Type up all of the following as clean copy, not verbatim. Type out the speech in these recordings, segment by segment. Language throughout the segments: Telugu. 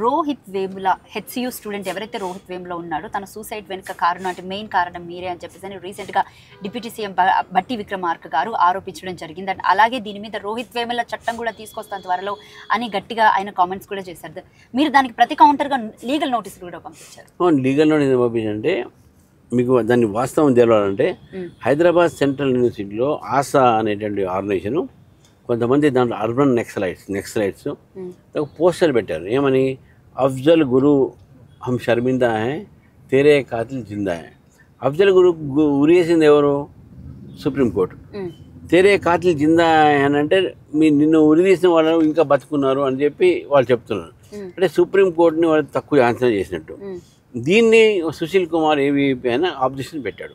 రోహిత్ వేముల హెచ్సియు స్టూడెంట్ ఎవరైతే రోహిత్ వేముల ఉన్నాడో తన సూసైడ్ వెనుక కారణం అంటే మెయిన్ కారణం మీరే అని చెప్పేసి రీసెంట్గా డిప్యూటీ సీఎం బట్టి విక్రమార్క గారు ఆరోపించడం జరిగింది. అండ్ అలాగే దీని మీద రోహిత్ వేముల చట్టం కూడా తీసుకొస్తాను త్వరలో అని గట్టిగా ఆయన కామెంట్స్ కూడా చేశారు. మీరు దానికి ప్రతి కౌంటర్గా లీగల్ నోటీసులు కూడా పంపించారు. లీగల్ నోటీస్ పంపించంటే మీకు దాన్ని వాస్తవం తెలవాలంటే హైదరాబాద్ సెంట్రల్ యూనివర్సిటీలో ఆసా అనేటువంటి ఆర్గనైజేషను కొంతమంది దాంట్లో అర్బన్ నెక్సలైట్స్ పోస్టర్ పెట్టారు. ఏమని? అఫ్జల్ గురు హమ్ షర్మిందా హై, తేరే కాతిల్ జిందా హై. అఫ్జల్ గురు ఉరియేసింది ఎవరు? సుప్రీంకోర్టు. తేరే కాతిల్ జిందా అని అంటే నిన్ను ఉరి తీసిన వాళ్ళు ఇంకా బతుకున్నారు అని చెప్పి వాళ్ళు చెప్తున్నారు. అంటే సుప్రీంకోర్టుని వాళ్ళు తక్కువ ఆన్సర్ చేసినట్టు. దీన్ని సుశీల్ కుమార్ ఏవీపీ అయినా ఆబ్జెక్షన్ పెట్టాడు.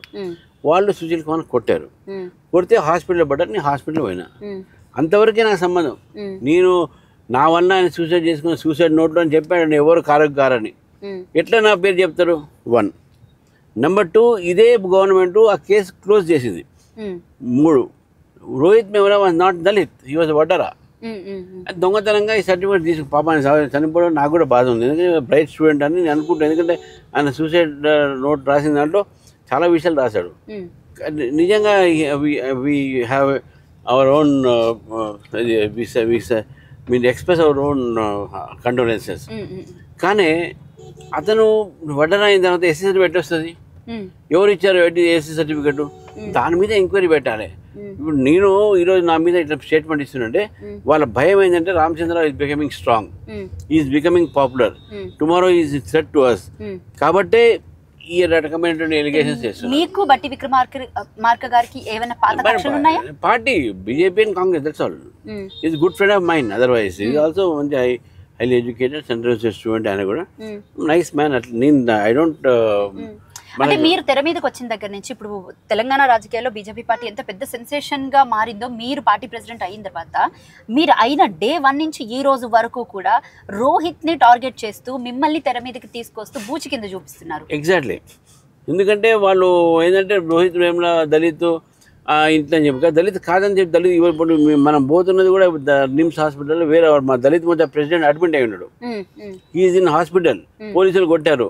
వాళ్ళు సుశీల్ కుమార్ కొట్టారు. కొడితే హాస్పిటల్లో పడ్డారు. నేను హాస్పిటల్ పోయినా. అంతవరకే నాకు సంబంధం. నేను నా వల్ల ఆయన సూసైడ్ చేసుకుని సూసైడ్ నోట్లో అని చెప్పాడు. ఎవరు కారని ఎట్లా నా పేరు చెప్తారు? 1. నెంబర్ 2, ఇదే గవర్నమెంట్ ఆ కేసు క్లోజ్ చేసింది. 3, Rohith Vemula was not Dalit, he was Vaddera. దొంగతనంగా ఈ సర్టిఫికేట్ తీసుకు పాపాన్ని చనిపోవడం నాకు కూడా బాధ ఉంది. ఎందుకంటే బ్రైట్ స్టూడెంట్ అని నేను అనుకుంటాను. ఎందుకంటే ఆయన సూసైడ్ నోట్ రాసిన దాంట్లో చాలా విషయాలు రాశాడు. నిజంగా we have our own mean express our own condolences. కానీ అతను వడ్డన అయిన తర్వాత ఎస్సీ సర్టిఫికేట్ వస్తుంది. ఎవరు ఇచ్చారు ఎస్సీ సర్టిఫికేట్? దాని మీద ఎంక్వైరీ పెట్టాలి. ఇప్పుడు నేను ఈరోజు నా మీద ఇట్లా స్టేట్మెంట్ ఇస్తుంటే వాళ్ళ భయం ఏంటంటే Ramachandra is becoming strong, is becoming popular, tomorrow is threat to us. కాబట్టి ఈ రకమైనటువంటి ఎలిగేషన్స్ చేస్తున్నారు. మీకు బట్టి విక్రమార్క గారికి ఏమైనా పాత కక్షలు ఉన్నాయా? Party BJP and Congress, that's all. Is good friend of mind. Otherwise is also మంచి హైలీ ఎడ్యుకేటెడ్ సెంట్రల్ స్టూడెంట్. ఆయన కూడా నైస్ మ్యాన్. అట్లా నేను ఐ డోంట్ అంటే మీరు తెర మీదకి వచ్చిన దగ్గర నుంచి ఇప్పుడు తెలంగాణ రాజకీయాల్లో బీజేపీ పార్టీ ఎంత పెద్ద సెన్సేషన్ గా మారిందో, మీరు పార్టీ ప్రెసిడెంట్ అయిన తర్వాత మీరు అయిన డే 1 నుంచి ఈ రోజు వరకు కూడా రోహిత్ ని టార్గెట్ చేస్తూ మిమ్మల్ని తెర మీదకి తీసుకొస్తూ బూచి కింద చూపిస్తున్నారు. ఎగ్జాక్ట్లీ. ఎందుకంటే వాళ్ళు ఏంటంటే రోహిత్ వేముల దళిత్ ఇంట్లో అని చెప్పి, దళిత్ కాదని చెప్పి దళిత్ ఇప్పుడు మనం పోతున్నది కూడా నిమ్స్ హాస్పిటల్లో వేరే మా దళిత్ మొత్తం ప్రెసిడెంట్ అడ్మిట్ అయి ఉన్నాడు. Is in hospital. పోలీసులు కొట్టారు.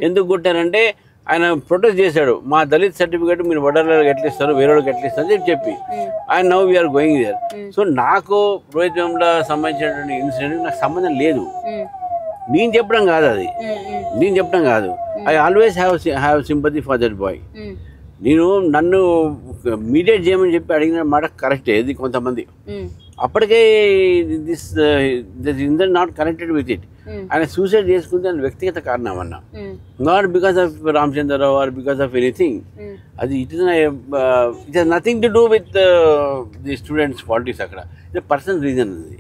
ఎందుకు కొట్టారంటే ఆయన ప్రొటెస్ట్ చేశాడు. మా దళిత్ సర్టిఫికేట్ మీరు వడ్డర్లకు ఎట్లా ఇస్తారు, వేరే వాళ్ళకి ఎట్లా ఇస్తారు అని చెప్పి. And now we're going there. So నాకు రోహిత్ వేముల సంబంధించినటువంటి ఇన్సిడెంట్ నాకు సంబంధం లేదు. నేను చెప్పడం కాదు అది, నేను చెప్పడం కాదు. I always have sympathy for that boy. నేను నన్ను మీడియేట్ చేయమని చెప్పి అడిగిన మాట కరెక్టే. ఇది కొంతమంది అప్పటికే this not connected with it. ఆయన సూసైడ్ చేసుకుంటే ఆయన వ్యక్తిగత కారణం అన్న, not because of Ramachandra Rao or because of anything. అది it is nothing to do with the students politics. అక్కడ ఇది పర్సనల్ రీజన్ అది.